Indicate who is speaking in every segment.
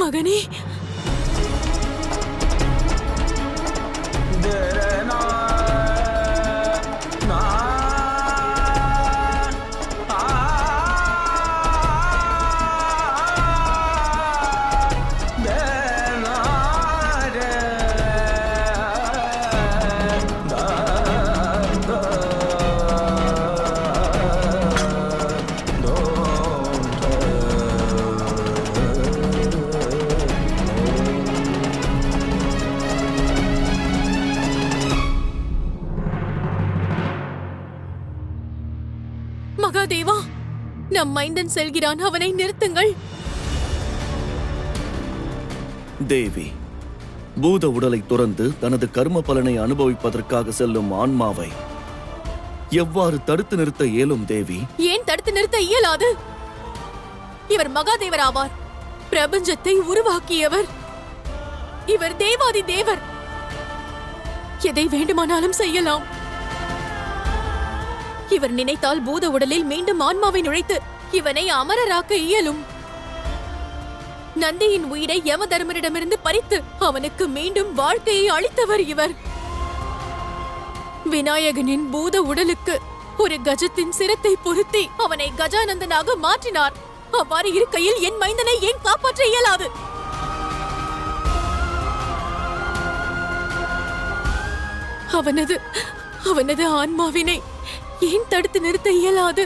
Speaker 1: மகனே, மகாதேவா, நம் மைந்தன் செல்கிறான், அவனை நிறுத்துங்கள்.
Speaker 2: தேவி, பூத உடலை துறந்து தனது கர்ம பலனை அனுபவிப்பதற்காக செல்லும் ஆன்மாவை எவ்வாறு தடுத்து நிறுத்த இயலும் தேவி?
Speaker 1: ஏன் தடுத்து நிறுத்த இயலாது? இவர் மகாதேவர் ஆவார், பிரபஞ்சத்தை உருவாக்கியவர். இவர் தேவாதி தேவர், எதை வேண்டுமானாலும் செய்யலாம். இவர் நினைத்தால் பூத உடலில் மீண்டும் ஆன்மாவை நுழைத்து இவனை அமரராக்க இயலும். நந்தியின் உயிரை யம தர்மரிடமிருந்து பறித்து அவனுக்கு மீண்டும் வாழ்க்கையை அளித்தவர் இவர். விநாயகனின் பூத உடலுக்கு ஒரு கஜத்தின் சிரத்தை பொருத்தி அவனை கஜானந்தனாக மாற்றினார். அவ்வாறு இருக்கையில் என் மைந்தனை ஏன் காப்பாற்ற இயலாது? அவனது ஆன்மாவினை ஏன் தடுத்து நிறுத்த இயலாது?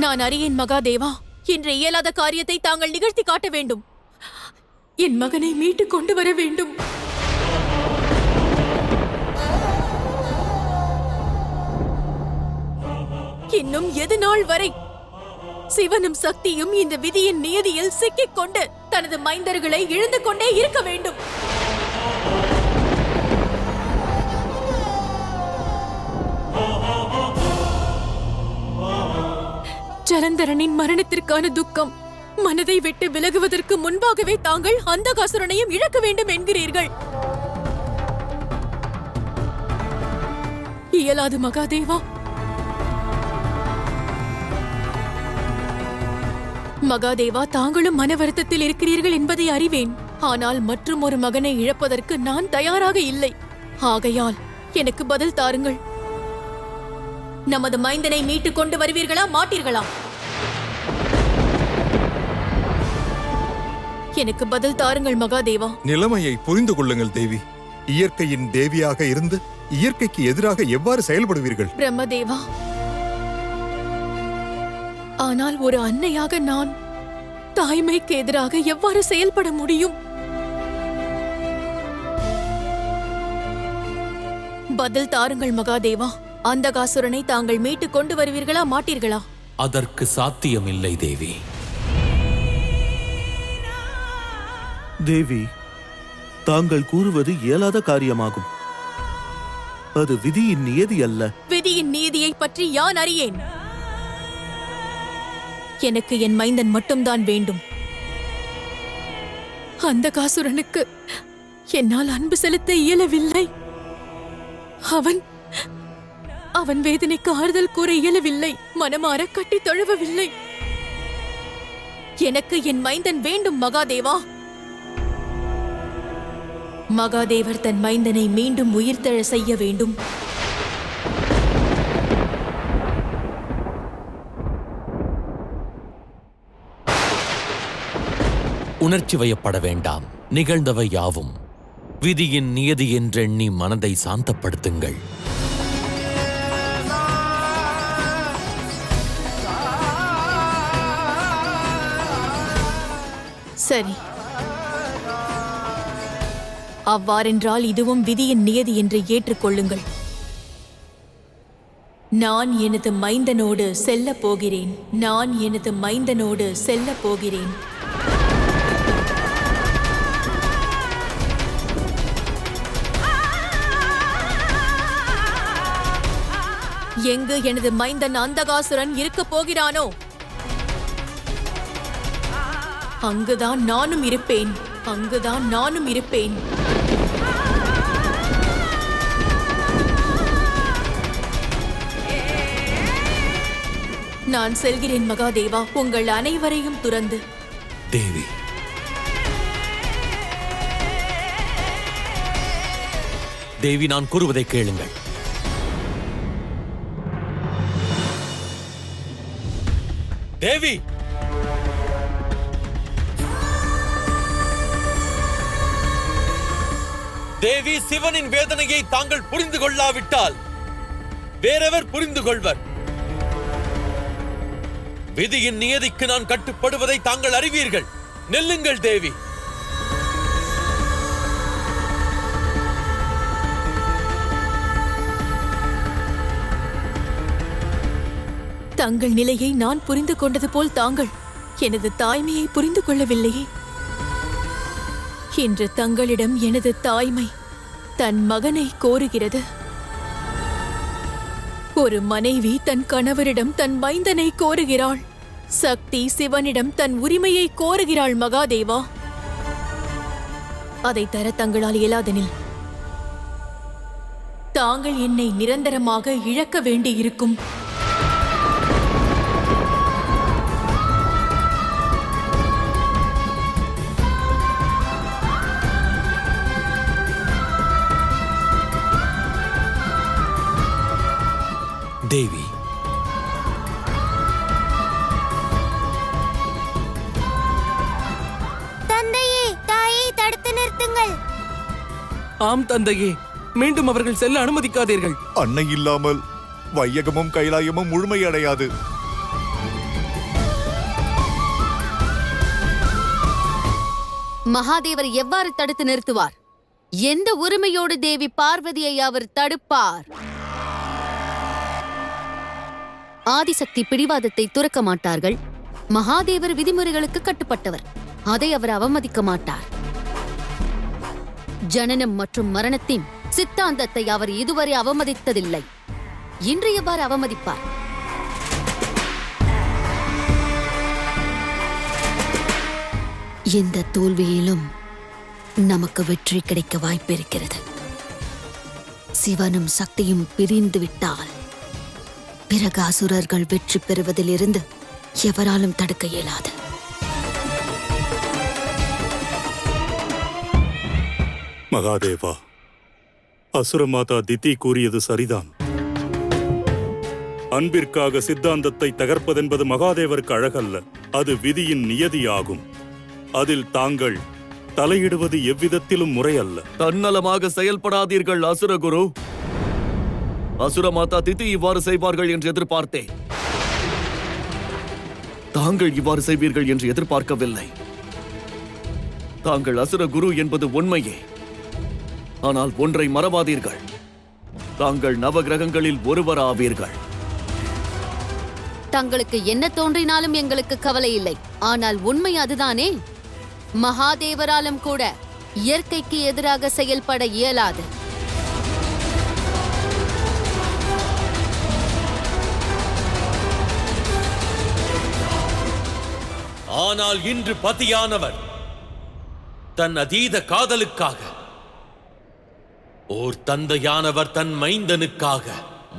Speaker 1: நான் அறியேன் மகாதேவா, இன்று இயலாத காரியத்தை தாங்கள் நிகழ்த்தி காட்ட வேண்டும். என் மகனை மீட்டுக் கொண்டு வர வேண்டும். இன்னும் எது நாள் வரை சிவனும் சக்தியும் இந்த விதியின் நியதியில் சிக்கிக் கொண்டு தனது மைந்தர்களை இழந்து கொண்டே இருக்க வேண்டும்? ஜலந்தரனின் மரணத்திற்கான துக்கம் மனதை விட்டு விலகுவதற்கு முன்பாகவே தாங்கள் அந்தகாசுரனையும் இழக்க வேண்டும் என்கிறீர்கள். இயலாது மகாதேவா. மகாதேவா, தாங்களும் மன வருத்தத்தில் இருக்கிறீர்கள் என்பதை அறிவேன். ஆனால் மற்றும் ஒரு மகனை இழப்பதற்கு நான் தயாராக இல்லை. ஆகையால் எனக்கு பதில் தாருங்கள். நமது மைந்தனை மீட்டுக் கொண்டு வருவீர்களா, மாட்டீர்களா? எனக்கு பதில் தாருங்கள் மகாதேவா.
Speaker 3: நிலைமையை புரிந்து கொள்ளுங்கள் தேவி. இயற்கையின் தேவியாக இருந்து இயற்கைக்கு எதிராக எவ்வாறு செயல்படுவீர்கள்?
Speaker 1: பிரம்மதேவா, ஆனால் ஒரு அன்னையாக நான் தாய்மைக்கு எதிராக எவ்வாறு செயல்பட முடியும்? பதில் தாருங்கள் மகாதேவா. அந்தகாசுரனை தாங்கள் மீட்டுக் கொண்டு வருவீர்களா, மாட்டீர்களா?
Speaker 4: அதற்கு சாத்தியமில்லை தேவி.
Speaker 2: தேவி, தாங்கள் கூறுவது இயலாத காரியமாகும். அது விதியின் நியதி அல்ல.
Speaker 1: விதியின் நீதியை பற்றி யான் அறியேன். எனக்கு என் மைந்தன் மட்டும்தான் வேண்டும். அந்தகாசுரனுக்கு என்னால் அன்பு செலுத்த இயலவில்லை. அவன் வேதனைக்கு ஆறுதல் கூற இயலவில்லை. மனமாற கட்டி தழுவவில்லை. எனக்கு என் மைந்தன் வேண்டும் மகாதேவா. மகாதேவர் தன் மைந்தனை மீண்டும் உயிர்த்தெழ செய்ய வேண்டும்.
Speaker 4: உணர்ச்சி வயப்பட வேண்டாம். நிகழ்ந்தவை யாவும் விதியின் நியதி என்றெண்ணி மனதை சாந்தப்படுத்துங்கள்.
Speaker 1: சரி, அவ்வாறென்றால் இதுவும் விதியின் நியதி என்று ஏற்றுக்கொள்ளுங்கள். நான் எனது மைந்தனோடு செல்ல போகிறேன். நான் எனது மைந்தனோடு செல்ல போகிறேன். எங்கு எனது மைந்தன் அந்தகாசுரன் இருக்க போகிறானோ அங்குதான் நானும் இருப்பேன். அங்குதான் நானும் இருப்பேன். நான் செல்கிறேன் மகாதேவா, உங்கள் அனைவரையும் துறந்து.
Speaker 4: தேவி, தேவி, நான் கூறுவதை கேளுங்கள். தேவி, தேவி, சிவனின் வேதனையை தாங்கள் புரிந்து கொள்ளாவிட்டால் வேறெவர் புரிந்து கொள்வர்? விதியின் நியதிக்கு நான் கட்டுப்படுவதை தாங்கள் அறிவீர்கள். நெல்லுங்கள் தேவி.
Speaker 1: தங்கள் நிலையை நான் புரிந்து கொண்டது போல் தாங்கள் எனது தாய்மையை புரிந்து கொள்ளவில்லையே. இன்று தங்களிடம் எனது தாய்மை தன் மகனை கோருகிறது. ஒரு மனைவி தன் கணவரிடம் தன் மைந்தனை கோருகிறாள். சக்தி சிவனிடம் தன் உரிமையை கோருகிறாள் மகாதேவா. அதை தர தங்களால் இயலாதெனில் தாங்கள் என்னை நிரந்தரமாக இழக்க வேண்டியிருக்கும்.
Speaker 4: தேவி,
Speaker 5: தந்தையே, தாயை தடுத்து நிறுத்துங்கள்.
Speaker 6: ஆம் தந்தையே, மீண்டும் அவர்கள் செல்ல அனுமதிக்காதீர்கள்.
Speaker 3: அன்னை இல்லாமல் வையகமும் கைலாயமும் முழுமையடையாது.
Speaker 5: மகாதேவர் எவ்வாறு தடுத்து நிறுத்துவார்? எந்த உரிமையோடு தேவி பார்வதியை அவர் தடுப்பார்? ஆதிசக்தி பிடிவாதத்தை துறக்க மாட்டார்கள். மகாதேவர் விதிமுறைகளுக்கு கட்டுப்பட்டவர். அதை அவர் அவமதிக்க மாட்டார். ஜனனம் மற்றும் மரணத்தின் சித்தாந்தத்தை அவர் இதுவரை அவமதித்ததில்லை. இன்று எவ்வாறு அவமதிப்பார்? இந்த தோல்வியிலும் நமக்கு வெற்றி கிடைக்க வாய்ப்பிருக்கிறது. சிவனும் சக்தியும் பிரிந்து விட்டால் பிறகு அசுரர்கள் வெற்றி பெறுவதிலிருந்து எவராலும் தடுக்க இயலாது.
Speaker 7: மகாதேவா, அசுரமாதா திதி கூறியது சரிதான். அன்பிற்காக சித்தாந்தத்தை தகர்ப்பதென்பது மகாதேவருக்கு அழகல்ல. அது விதியின் நியதியாகும். அதில் தாங்கள் தலையிடுவது எவ்விதத்திலும் முறையல்ல.
Speaker 2: தன்னலமாக செயல்படாதீர்கள் அசுரகுரு. அசுரமாதா திதி இவ்வாறு செய்வார்கள் என்று எதிர்பார்த்தேன். தாங்கள் இவ்வாறு செய்வீர்கள் என்று எதிர்பார்க்கவில்லை. தாங்கள் அசுரகுரு என்பது உண்மையே. ஆனால் ஒன்றை மறவாதீர்கள், தாங்கள் நவகிரகங்களில் ஒருவர் ஆவீர்கள்.
Speaker 5: தங்களுக்கு என்ன தோன்றினாலும் எங்களுக்கு கவலை இல்லை. ஆனால் உண்மை அதுதானே? மகாதேவராலும் கூட இயற்கைக்கு எதிராக செயல்பட இயலாது.
Speaker 4: ஆனால் இன்று பதியானவர் தன் அதீத காதலுக்காக, ஓர் தந்தையானவர் தன் மைந்தனுக்காக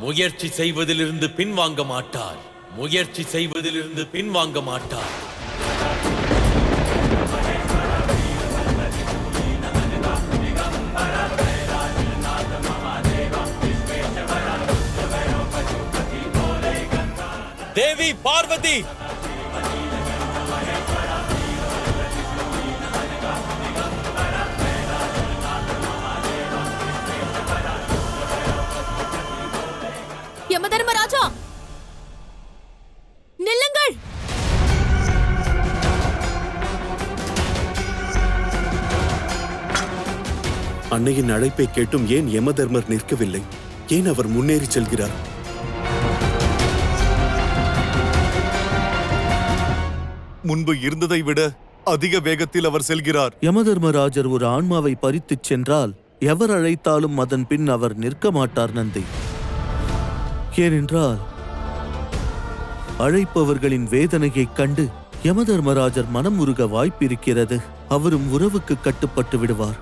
Speaker 4: முயற்சி செய்வதிலிருந்து பின்வாங்க மாட்டார். முயற்சி செய்வதிலிருந்து பின்வாங்க மாட்டார். தேவி பார்வதி,
Speaker 1: யமதர்மராஜா, நில்லுங்கள்.
Speaker 7: அன்னையின் அழைப்பை கேட்டும் ஏன் யமதர்மர் நிற்கவில்லை? ஏன் அவர் முன்னேறி செல்கிறார்?
Speaker 3: முன்பு இருந்ததை விட அதிக வேகத்தில் அவர் செல்கிறார்.
Speaker 8: யமதர்மராஜர் ஒரு ஆன்மாவை பறித்துச் சென்றால் எவர் அழைத்தாலும் அதன் பின் அவர் நிற்க மாட்டார் நந்தி. ஏனென்றால் அழைப்பவர்களின் வேதனையைக் கண்டு யமதர்மராஜர் மனம் உருக வாய்ப்பிருக்கிறது. அவரும் உறவுக்கு கட்டுப்பட்டு விடுவார்.